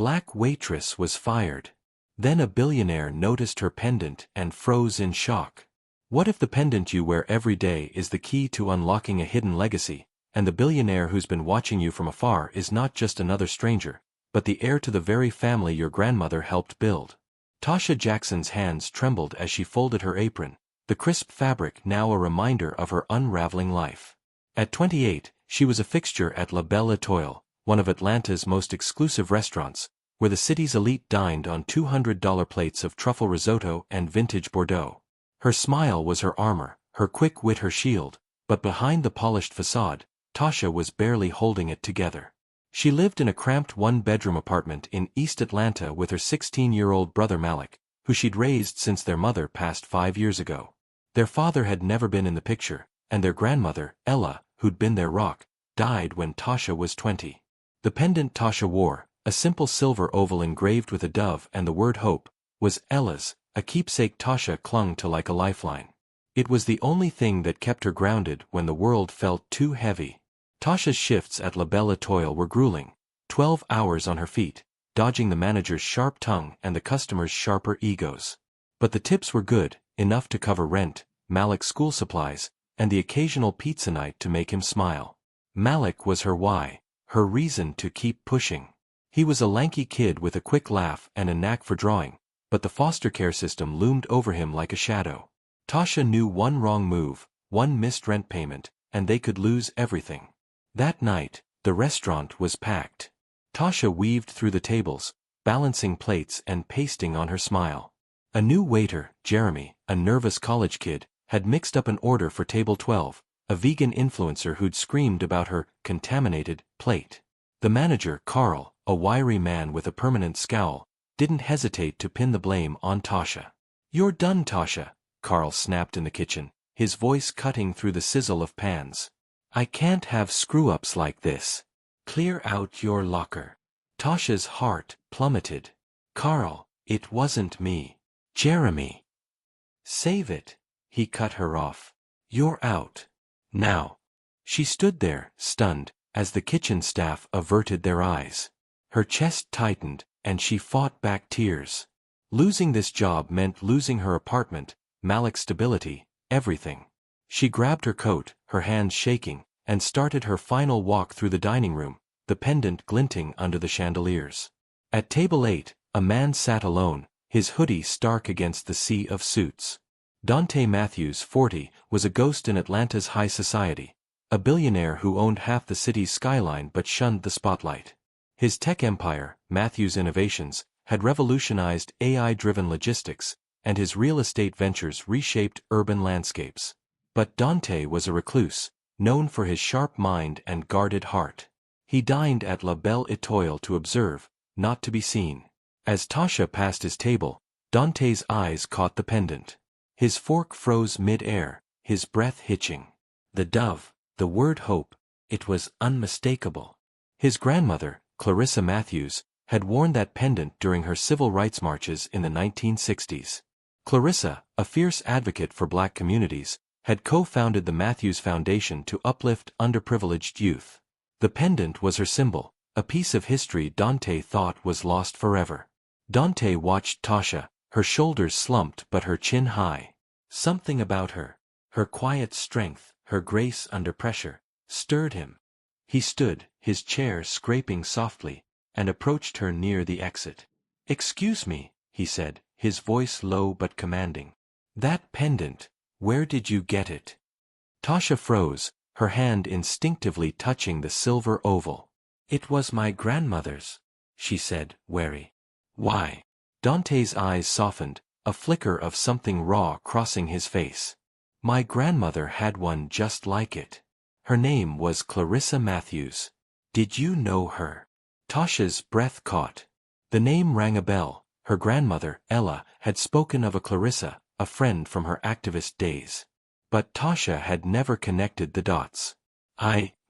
Black Waitress was fired. Then a billionaire noticed her pendant and froze in shock. What if the pendant you wear every day is the key to unlocking a hidden legacy, and the billionaire who's been watching you from afar is not just another stranger, but the heir to the very family your grandmother helped build? Tasha Jackson's hands trembled as she folded her apron, the crisp fabric now a reminder of her unraveling life. At 28, she was a fixture at La Belle Étoile, one of Atlanta's most exclusive restaurants, where the city's elite dined on $200 plates of truffle risotto and vintage Bordeaux. Her smile was her armor, her quick wit her shield, but behind the polished facade, Tasha was barely holding it together. She lived in a cramped one-bedroom apartment in East Atlanta with her 16-year-old brother Malik, who she'd raised since their mother passed 5 years ago. Their father had never been in the picture, and their grandmother, Ella, who'd been their rock, died when Tasha was 20. The pendant Tasha wore, a simple silver oval engraved with a dove and the word hope, was Ella's, a keepsake Tasha clung to like a lifeline. It was the only thing that kept her grounded when the world felt too heavy. Tasha's shifts at La Belle Étoile were grueling, 12 hours on her feet, dodging the manager's sharp tongue and the customers' sharper egos. But the tips were good, enough to cover rent, Malik's school supplies, and the occasional pizza night to make him smile. Malik was her why, her reason to keep pushing. He was a lanky kid with a quick laugh and a knack for drawing, but the foster care system loomed over him like a shadow. Tasha knew one wrong move, one missed rent payment, and they could lose everything. That night, the restaurant was packed. Tasha weaved through the tables, balancing plates and pasting on her smile. A new waiter, Jeremy, a nervous college kid, had mixed up an order for table 12, a vegan influencer who'd screamed about her contaminated plate. The manager, Carl, a wiry man with a permanent scowl, didn't hesitate to pin the blame on Tasha. "You're done, Tasha," Carl snapped in the kitchen, his voice cutting through the sizzle of pans. "I can't have screw-ups like this. Clear out your locker." Tasha's heart plummeted. "Carl, it wasn't me. Jeremy." "Save it," he cut her off. "You're out. Now." She stood there, stunned, as the kitchen staff averted their eyes. Her chest tightened, and she fought back tears. Losing this job meant losing her apartment, Malik's stability, everything. She grabbed her coat, her hands shaking, and started her final walk through the dining room, the pendant glinting under the chandeliers. At table 8, a man sat alone, his hoodie stark against the sea of suits. Dante Matthews, 40, was a ghost in Atlanta's high society, a billionaire who owned half the city's skyline but shunned the spotlight. His tech empire, Matthews Innovations, had revolutionized AI-driven logistics, and his real estate ventures reshaped urban landscapes. But Dante was a recluse, known for his sharp mind and guarded heart. He dined at La Belle Étoile to observe, not to be seen. As Tasha passed his table, Dante's eyes caught the pendant. His fork froze mid-air, his breath hitching. The dove, the word hope, it was unmistakable. His grandmother, Clarissa Matthews, had worn that pendant during her civil rights marches in the 1960s. Clarissa, a fierce advocate for black communities, had co-founded the Matthews Foundation to uplift underprivileged youth. The pendant was her symbol, a piece of history Dante thought was lost forever. Dante watched Tasha, her shoulders slumped but her chin high. Something about her, her quiet strength, her grace under pressure, stirred him. He stood, his chair scraping softly, and approached her near the exit. "Excuse me," he said, his voice low but commanding. "That pendant, where did you get it?" Tasha froze, her hand instinctively touching the silver oval. "It was my grandmother's," she said, wary. "Why?" Dante's eyes softened, a flicker of something raw crossing his face. "My grandmother had one just like it. Her name was Clarissa Matthews. Did you know her?" Tasha's breath caught. The name rang a bell. Her grandmother, Ella, had spoken of a Clarissa, a friend from her activist days. But Tasha had never connected the dots.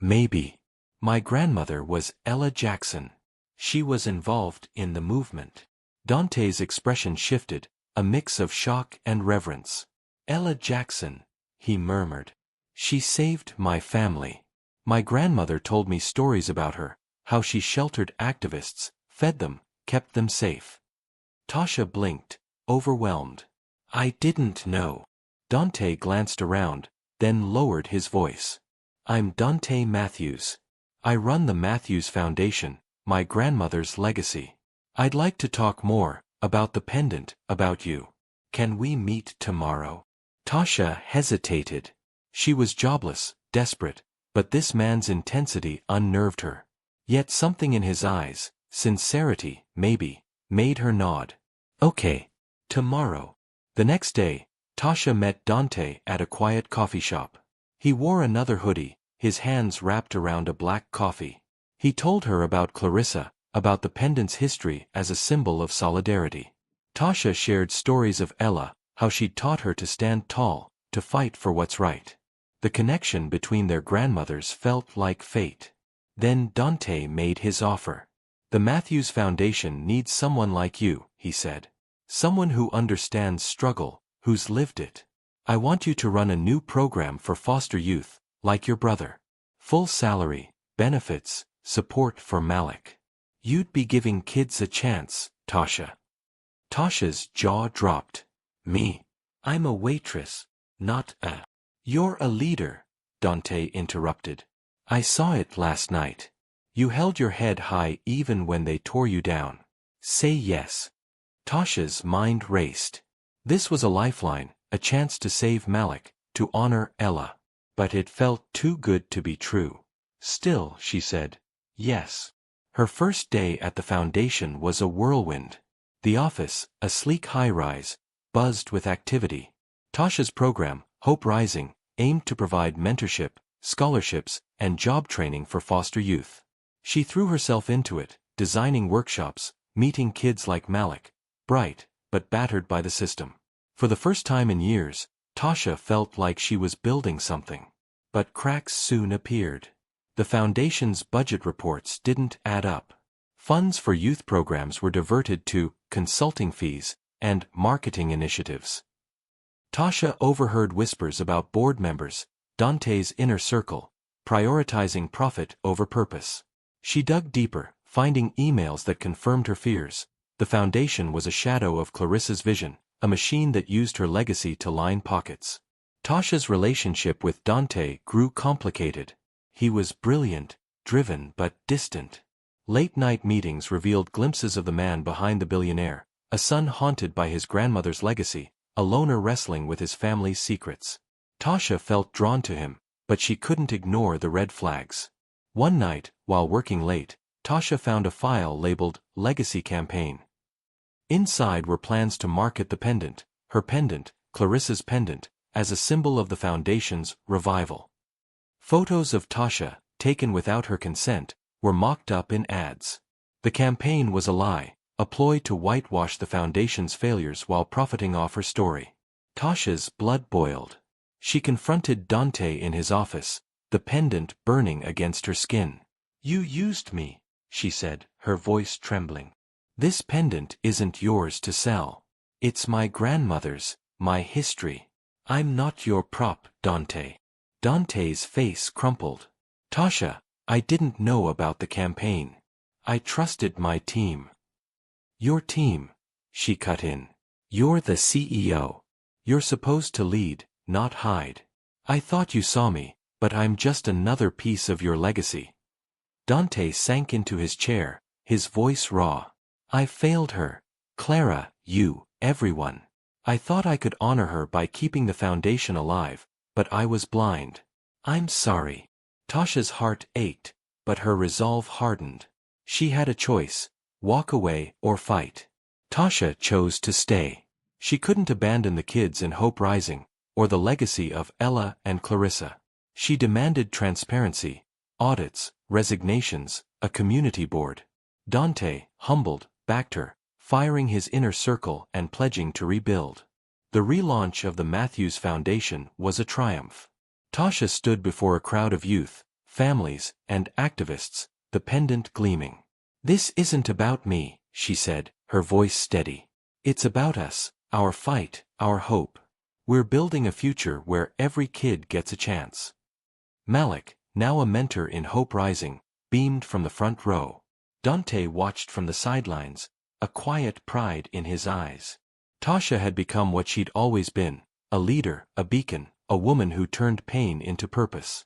Maybe. My grandmother was Ella Jackson. She was involved in the movement." Dante's expression shifted, a mix of shock and reverence. "Ella Jackson," he murmured. "She saved my family. My grandmother told me stories about her, how she sheltered activists, fed them, kept them safe. Tasha blinked, overwhelmed. I didn't know. Dante glanced around, then lowered his voice. I'm Dante Matthews. I run the Matthews Foundation, my grandmother's legacy. I'd like to talk more, about the pendant, about you. Can we meet tomorrow? Tasha hesitated. She was jobless, desperate, but this man's intensity unnerved her. Yet something in his eyes, sincerity, maybe, made her nod. Okay. Tomorrow. The next day, Tasha met Dante at a quiet coffee shop. He wore another hoodie, his hands wrapped around a black coffee. He told her about Clarissa, about the pendant's history as a symbol of solidarity. Tasha shared stories of Ella, how she'd taught her to stand tall, to fight for what's right. The connection between their grandmothers felt like fate. Then Dante made his offer. The Matthews Foundation needs someone like you, he said. Someone who understands struggle, who's lived it. I want you to run a new program for foster youth, like your brother. Full salary, benefits, support for Malik. You'd be giving kids a chance, Tasha. Tasha's jaw dropped. Me? I'm a waitress, not a... You're a leader, Dante interrupted. I saw it last night. You held your head high even when they tore you down. Say yes. Tasha's mind raced. This was a lifeline, a chance to save Malik, to honor Ella. But it felt too good to be true. Still, she said, yes. Her first day at the foundation was a whirlwind. The office, a sleek high-rise, buzzed with activity. Tasha's program, Hope Rising, aimed to provide mentorship, scholarships, and job training for foster youth. She threw herself into it, designing workshops, meeting kids like Malik, bright, but battered by the system. For the first time in years, Tasha felt like she was building something. But cracks soon appeared. The foundation's budget reports didn't add up. Funds for youth programs were diverted to consulting fees and marketing initiatives. Tasha overheard whispers about board members, Dante's inner circle, prioritizing profit over purpose. She dug deeper, finding emails that confirmed her fears. The foundation was a shadow of Clarissa's vision, a machine that used her legacy to line pockets. Tasha's relationship with Dante grew complicated. He was brilliant, driven but distant. Late-night meetings revealed glimpses of the man behind the billionaire, a son haunted by his grandmother's legacy, a loner wrestling with his family's secrets. Tasha felt drawn to him, but she couldn't ignore the red flags. One night, while working late, Tasha found a file labeled Legacy Campaign. Inside were plans to market the pendant, her pendant, Clarissa's pendant, as a symbol of the foundation's revival. Photos of Tasha, taken without her consent, were mocked up in ads. The campaign was a lie, a ploy to whitewash the foundation's failures while profiting off her story. Tasha's blood boiled. She confronted Dante in his office, the pendant burning against her skin. You used me, she said, her voice trembling. This pendant isn't yours to sell. It's my grandmother's, my history. I'm not your prop, Dante. Dante's face crumpled. Tasha, I didn't know about the campaign. I trusted my team. Your team, she cut in. You're the CEO. You're supposed to lead, not hide. I thought you saw me, but I'm just another piece of your legacy. Dante sank into his chair, his voice raw. I failed her. Clara, you, everyone. I thought I could honor her by keeping the foundation alive, but I was blind. I'm sorry. Tasha's heart ached, but her resolve hardened. She had a choice, walk away or fight. Tasha chose to stay. She couldn't abandon the kids in Hope Rising, or the legacy of Ella and Clarissa. She demanded transparency, audits, resignations, a community board. Dante, humbled, backed her, firing his inner circle and pledging to rebuild. The relaunch of the Matthews Foundation was a triumph. Tasha stood before a crowd of youth, families, and activists, the pendant gleaming. This isn't about me, she said, her voice steady. It's about us, our fight, our hope. We're building a future where every kid gets a chance. Malik, now a mentor in Hope Rising, beamed from the front row. Dante watched from the sidelines, a quiet pride in his eyes. Tasha had become what she'd always been, a leader, a beacon, a woman who turned pain into purpose.